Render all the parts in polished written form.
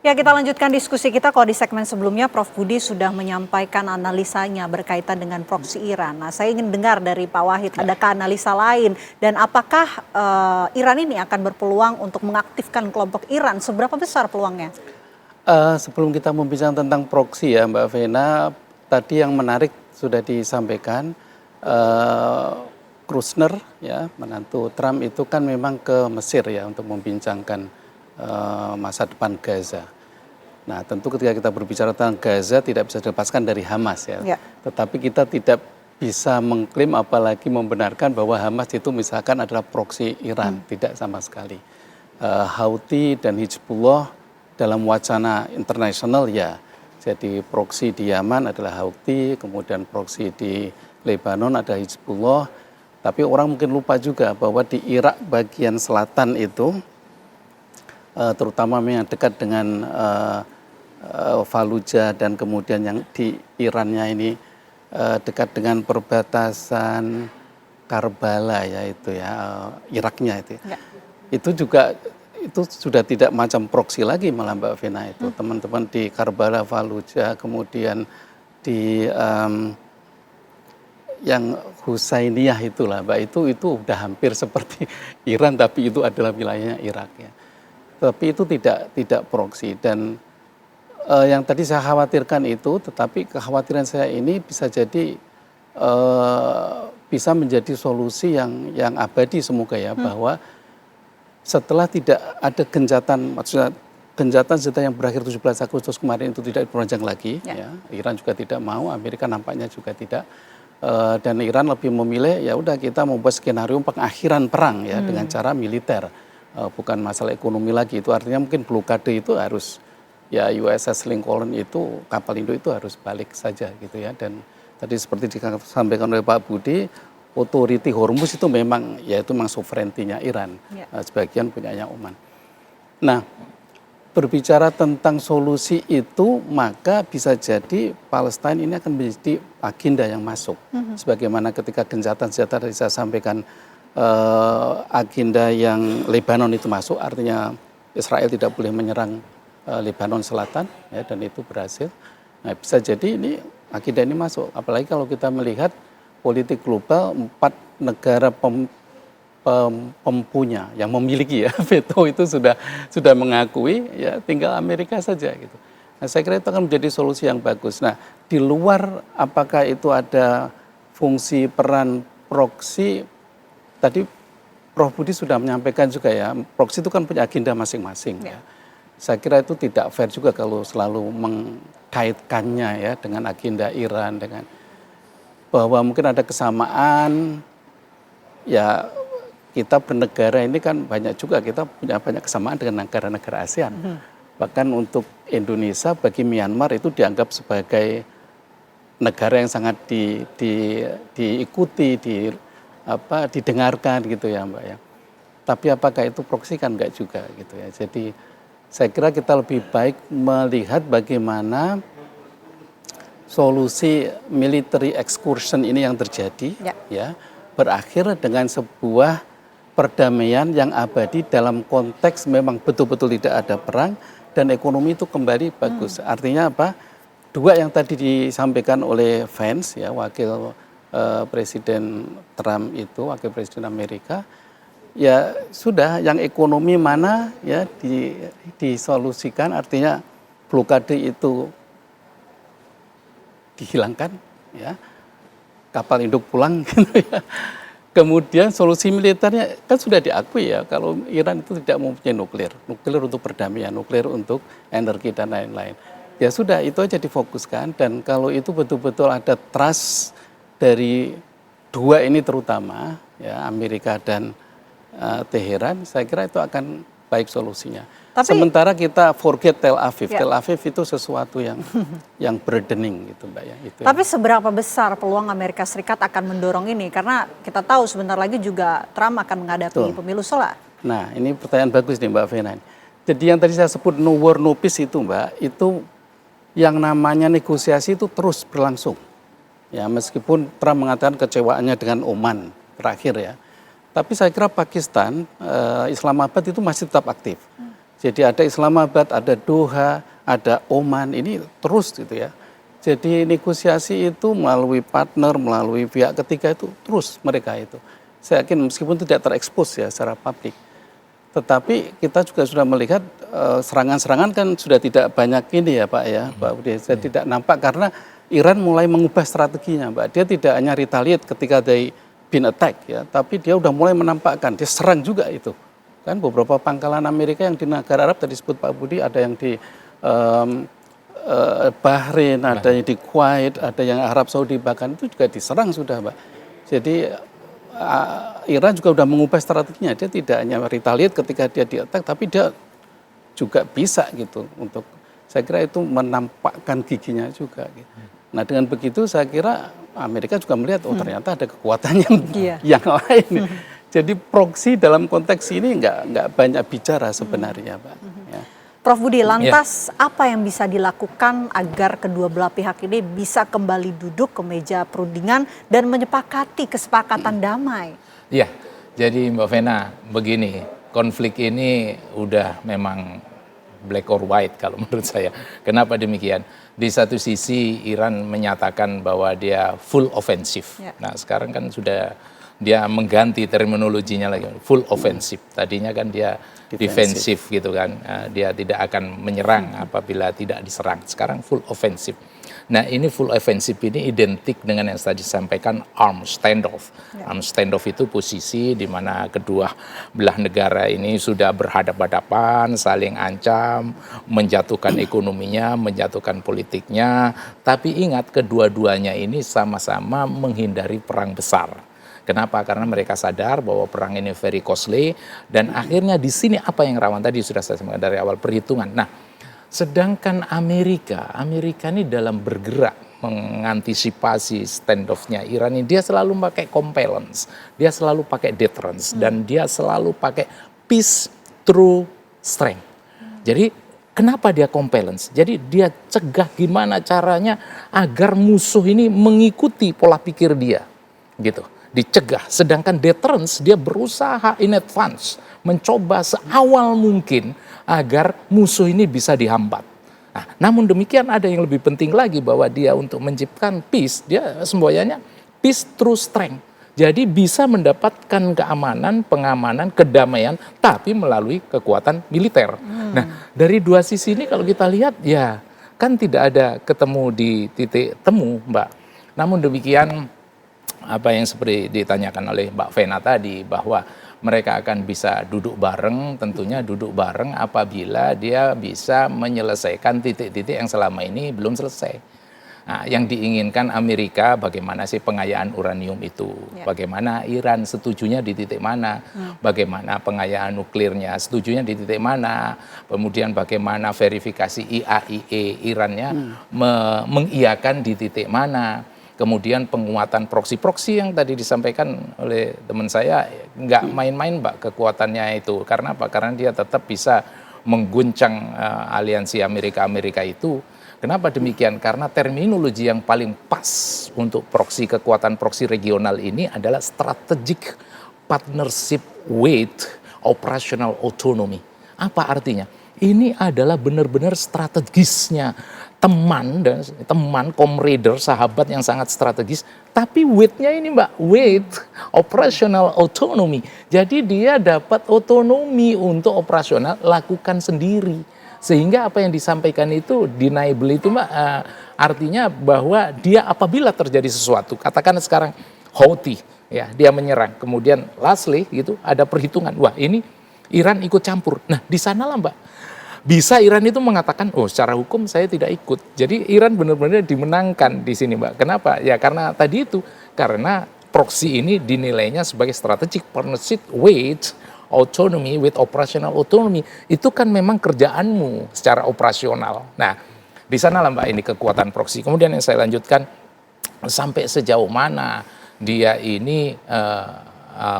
Ya, kita lanjutkan diskusi kita. Kalau di segmen sebelumnya Prof Budi sudah menyampaikan analisanya berkaitan dengan proksi Iran. Nah, saya ingin dengar dari Pak Wahid, adakah analisa lain? Dan apakah Iran ini akan berpeluang untuk mengaktifkan kelompok Iran? Seberapa besar peluangnya? Sebelum kita membicarakan tentang proksi ya Mbak Vena, tadi yang menarik sudah disampaikan, Kushner ya, menantu Trump itu kan memang ke Mesir ya untuk membincangkan masa depan Gaza. Nah, tentu ketika kita berbicara tentang Gaza tidak bisa dilepaskan dari Hamas ya. Tetapi kita tidak bisa mengklaim apalagi membenarkan bahwa Hamas itu misalkan adalah proksi Iran, tidak sama sekali. Houthi dan Hizbullah dalam wacana internasional ya. Jadi proksi di Yaman adalah Houthi, kemudian proksi di Lebanon ada Hizbullah. Tapi orang mungkin lupa juga bahwa di Irak bagian selatan itu terutama yang dekat dengan Fallujah dan kemudian yang di Irannya ini dekat dengan perbatasan Karbala ya itu ya, Iraknya itu. Itu juga itu sudah tidak macam proksi lagi malah Mbak Vena itu. Teman-teman di Karbala, Fallujah, kemudian di yang Husainiyah itulah Mbak, itu udah hampir seperti Iran tapi itu adalah wilayahnya Irak ya. Tapi itu tidak proksi dan yang tadi saya khawatirkan itu, tetapi kekhawatiran saya ini bisa jadi bisa menjadi solusi yang abadi semoga ya, bahwa setelah tidak ada gencatan, maksudnya gencatan senjata yang berakhir 17 Agustus kemarin itu tidak diperpanjang lagi, ya. Iran juga tidak mau, Amerika nampaknya juga tidak, dan Iran lebih memilih ya udah kita membuat skenario pengakhiran perang ya dengan cara militer. Bukan masalah ekonomi lagi, itu artinya mungkin blokade itu harus ya USS Lincoln itu kapal induk itu harus balik saja gitu ya. Dan tadi seperti disampaikan oleh Pak Budi, otoriti Hormuz itu memang ya itu memang sovereignty-nya Iran, sebagian punyanya Oman. Nah, berbicara tentang solusi itu maka bisa jadi Palestina ini akan menjadi agenda yang masuk, sebagaimana ketika gencatan senjata tadi saya sampaikan. Agenda yang Lebanon itu masuk, artinya Israel tidak boleh menyerang Lebanon Selatan ya, dan itu berhasil. Nah, bisa jadi ini agenda ini masuk, apalagi kalau kita melihat politik global 4 negara pempunya yang memiliki ya veto itu sudah mengakui ya, tinggal Amerika saja gitu. Nah, saya kira itu akan menjadi solusi yang bagus. Nah, di luar apakah itu ada fungsi peran proksi? Tadi Prof Budi sudah menyampaikan juga ya, proksi itu kan punya agenda masing-masing ya. Saya kira itu tidak fair juga kalau selalu mengkaitkannya ya dengan agenda Iran, dengan bahwa mungkin ada kesamaan ya, kita bernegara ini kan banyak juga, kita punya banyak kesamaan dengan negara-negara ASEAN. Bahkan untuk Indonesia bagi Myanmar itu dianggap sebagai negara yang sangat diikuti, didengarkan gitu ya Mbak ya. Tapi apakah itu proksi kan enggak juga gitu ya. Jadi saya kira kita lebih baik melihat bagaimana solusi military excursion ini yang terjadi ya berakhir dengan sebuah perdamaian yang abadi dalam konteks memang betul-betul tidak ada perang dan ekonomi itu kembali bagus. Artinya apa? Dua yang tadi disampaikan oleh Vance ya, wakil Presiden Trump itu, wakil Presiden Amerika, ya sudah yang ekonomi mana ya disolusikan, artinya blokade itu dihilangkan ya, kapal induk pulang gitu ya. Kemudian solusi militernya kan sudah diakui ya, kalau Iran itu tidak mempunyai nuklir untuk perdamaian, nuklir untuk energi dan lain-lain. Ya sudah, itu aja difokuskan, dan kalau itu betul-betul ada trust dari dua ini terutama ya, Amerika dan Teheran, saya kira itu akan baik solusinya. Sementara kita forget Tel Aviv. Tel Aviv itu sesuatu yang burdening gitu Mbak ya. Itu tapi seberapa besar peluang Amerika Serikat akan mendorong ini? Karena kita tahu sebentar lagi juga Trump akan menghadapi pemilu selah. Nah, ini pertanyaan bagus nih Mbak Vena. Jadi yang tadi saya sebut no war no peace itu Mbak, itu yang namanya negosiasi itu terus berlangsung. Ya, meskipun Trump mengatakan kecewaannya dengan Oman terakhir ya, tapi saya kira Pakistan, Islamabad itu masih tetap aktif. Jadi ada Islamabad, ada Doha, ada Oman, ini terus gitu ya. Jadi negosiasi itu melalui partner, melalui pihak ketiga itu terus mereka itu. Saya yakin meskipun tidak terekspos ya secara publik. Tetapi kita juga sudah melihat serangan-serangan kan sudah tidak banyak ini ya Pak ya, Pak Budi. Saya tidak nampak karena Iran mulai mengubah strateginya Pak. Dia tidak hanya retaliate ketika they been attack ya, tapi dia udah mulai menampakkan, dia serang juga itu. Kan beberapa pangkalan Amerika yang di negara Arab tadi disebut Pak Budi, ada yang di Bahrain, ada yang di Kuwait, ada yang Arab Saudi bahkan itu juga diserang sudah Pak. Jadi Iran juga sudah mengubah strateginya, dia tidak hanya retaliate ketika dia di-attack, tapi dia juga bisa gitu untuk, saya kira itu menampakkan giginya juga. Gitu. Nah dengan begitu saya kira Amerika juga melihat, oh ternyata ada kekuatan yang lain. Jadi proksi dalam konteks ini nggak banyak bicara sebenarnya Pak. Ya. Prof Budi, lantas apa yang bisa dilakukan agar kedua belah pihak ini bisa kembali duduk ke meja perundingan dan menyepakati kesepakatan damai? Iya, jadi Mbak Vena begini, konflik ini udah memang black or white kalau menurut saya. Kenapa demikian? Di satu sisi Iran menyatakan bahwa dia full offensive. Ya. Nah sekarang kan sudah dia mengganti terminologinya lagi, full offensive. Tadinya kan dia defensif gitu kan, dia tidak akan menyerang apabila tidak diserang. Sekarang full offensive. Nah ini full offensive ini identik dengan yang tadi disampaikan armed standoff. Armed standoff itu posisi di mana kedua belah negara ini sudah berhadapan-hadapan, saling ancam, menjatuhkan ekonominya, menjatuhkan politiknya. Tapi ingat kedua-duanya ini sama-sama menghindari perang besar. Kenapa? Karena mereka sadar bahwa perang ini very costly dan akhirnya di sini apa yang rawan tadi sudah saya sampaikan dari awal perhitungan. Nah, sedangkan Amerika ini dalam bergerak mengantisipasi standoff-nya Iran ini dia selalu pakai compellence, dia selalu pakai deterrence dan dia selalu pakai peace through strength. Jadi kenapa dia compellence? Jadi dia cegah gimana caranya agar musuh ini mengikuti pola pikir dia, gitu. Dicegah, sedangkan deterrence dia berusaha in advance mencoba seawal mungkin agar musuh ini bisa dihambat. Nah, namun demikian ada yang lebih penting lagi bahwa dia untuk menciptakan peace, dia semboyannya peace through strength. Jadi bisa mendapatkan keamanan, pengamanan, kedamaian, tapi melalui kekuatan militer. Nah, dari dua sisi ini kalau kita lihat ya kan tidak ada ketemu di titik temu, Mbak. Namun demikian apa yang seperti ditanyakan oleh Mbak Vena tadi bahwa mereka akan bisa duduk bareng, tentunya duduk bareng apabila dia bisa menyelesaikan titik-titik yang selama ini belum selesai. Nah, yang diinginkan Amerika bagaimana sih pengayaan uranium itu, bagaimana Iran setujunya di titik mana, bagaimana pengayaan nuklirnya setujunya di titik mana, kemudian bagaimana verifikasi IAEA Irannya mengiyakan di titik mana. Kemudian penguatan proksi-proksi yang tadi disampaikan oleh teman saya, nggak main-main Mbak kekuatannya itu. Karena apa? Karena dia tetap bisa mengguncang aliansi Amerika itu. Kenapa demikian? Karena terminologi yang paling pas untuk proksi kekuatan proksi regional ini adalah strategic partnership with operational autonomy. Apa artinya? Ini adalah benar-benar strategisnya teman, comrade, sahabat yang sangat strategis. Tapi weight-nya ini Mbak, weight operational autonomy. Jadi dia dapat otonomi untuk operasional lakukan sendiri. Sehingga apa yang disampaikan itu deniable itu Mbak, artinya bahwa dia apabila terjadi sesuatu, katakan sekarang Houthi, ya dia menyerang, kemudian lastly gitu ada perhitungan, wah ini Iran ikut campur. Nah di sanalah Mbak, bisa Iran itu mengatakan, oh secara hukum saya tidak ikut. Jadi Iran benar-benar dimenangkan di sini Mbak. Kenapa? Ya karena tadi itu, karena proksi ini dinilainya sebagai strategic partnership with autonomy, with operational autonomy. Itu kan memang kerjaanmu secara operasional. Nah di sanalah Mbak ini kekuatan proksi. Kemudian yang saya lanjutkan, sampai sejauh mana dia ini,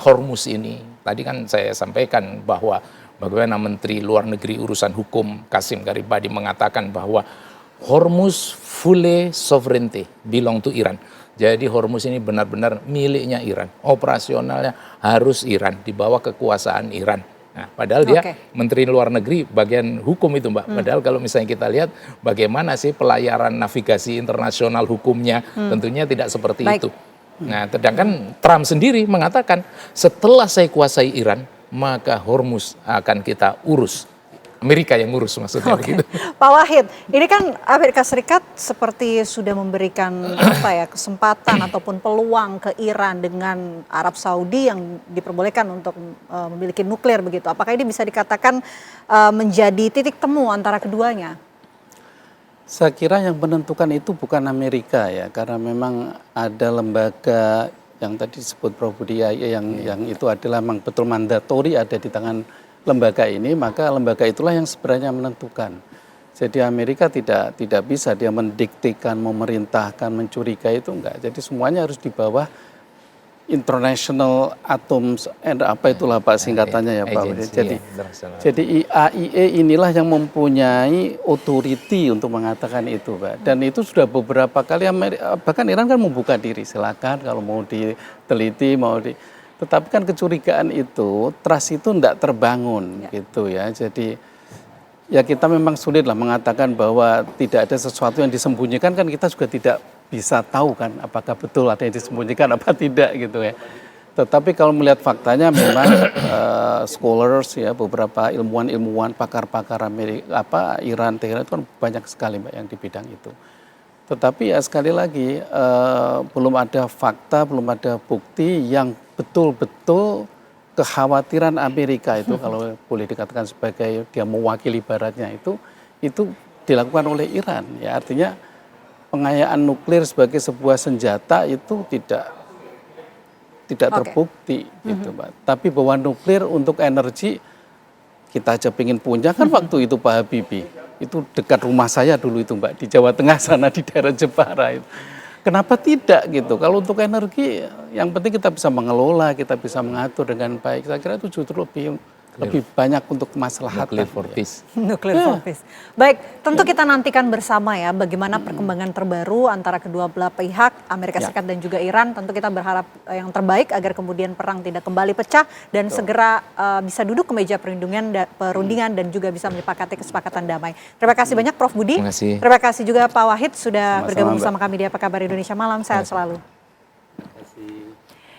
Hormuz ini. Tadi kan saya sampaikan bahwa bagaimana Menteri Luar Negeri Urusan Hukum Qasim Garibadi mengatakan bahwa Hormuz fully sovereignty belong to Iran. Jadi Hormuz ini benar-benar miliknya Iran. Operasionalnya harus Iran, di bawah kekuasaan Iran. Nah, padahal dia Oke. Menteri Luar Negeri bagian hukum itu, Mbak. Padahal kalau misalnya kita lihat bagaimana sih pelayaran navigasi internasional hukumnya, tentunya tidak seperti Baik. itu. Nah, sedangkan Trump sendiri mengatakan setelah saya kuasai Iran, maka Hormuz akan kita urus. Amerika yang ngurus maksudnya begitu. Pak Wahid, ini kan Amerika Serikat seperti sudah memberikan kesempatan ataupun peluang ke Iran dengan Arab Saudi yang diperbolehkan untuk memiliki nuklir begitu. Apakah ini bisa dikatakan menjadi titik temu antara keduanya? Saya kira yang menentukan itu bukan Amerika ya, karena memang ada lembaga yang tadi disebut Prof. Budi yang itu adalah memang betul mandatori ada di tangan lembaga ini, maka lembaga itulah yang sebenarnya menentukan. Jadi Amerika tidak bisa dia mendiktikan, memerintahkan, mencurigai, itu enggak. Jadi semuanya harus di bawah International Atoms and apa itulah Pak singkatannya ya Pak. Jadi IAEA inilah yang mempunyai authority untuk mengatakan itu Pak. Dan itu sudah beberapa kali bahkan Iran kan membuka diri, silakan kalau mau diteliti, tetapi kan kecurigaan itu, trust itu tidak terbangun gitu ya. Jadi ya kita memang sulit lah mengatakan bahwa tidak ada sesuatu yang disembunyikan, kan kita juga tidak bisa tahu kan apakah betul ada yang disembunyikan apa tidak gitu ya. Tetapi kalau melihat faktanya memang scholars ya, beberapa ilmuwan, pakar-pakar Iran, Tehran itu kan banyak sekali Mbak yang di bidang itu. Tetapi ya sekali lagi belum ada fakta, belum ada bukti yang betul-betul kekhawatiran Amerika itu kalau boleh dikatakan sebagai dia mewakili baratnya itu dilakukan oleh Iran ya, artinya pengayaan nuklir sebagai sebuah senjata itu tidak terbukti gitu Pak. Tapi bahwa nuklir untuk energi kita aja pengen punya kan waktu itu Pak Habibie itu dekat rumah saya dulu itu Mbak, di Jawa Tengah sana di daerah Jepara itu. Kenapa tidak gitu? Kalau untuk energi yang penting kita bisa mengelola, kita bisa mengatur dengan baik. Saya kira itu justru lebih banyak untuk kemaslahatan. Nuclear for peace. Nuclear for peace. Baik, tentu kita nantikan bersama ya bagaimana perkembangan terbaru antara kedua belah pihak, Amerika Serikat dan juga Iran. Tentu kita berharap yang terbaik agar kemudian perang tidak kembali pecah dan segera bisa duduk ke meja perundingan dan juga bisa menyepakati kesepakatan damai. Terima kasih banyak Prof. Budi. Terima kasih juga Pak Wahid sudah bergabung bersama kami di Apa Kabar Indonesia Malam. Sehat selalu.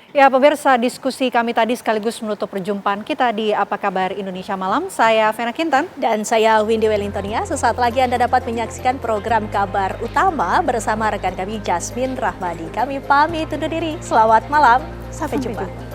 Ya pemirsa, diskusi kami tadi sekaligus menutup perjumpaan kita di Apa Kabar Indonesia Malam. Saya Vena Kintan. Dan saya Windy Wellingtonia. Sesaat lagi Anda dapat menyaksikan program Kabar Utama bersama rekan kami Jasmine Rahmadi. Kami pamit undur diri. Selamat malam. Sampai jumpa.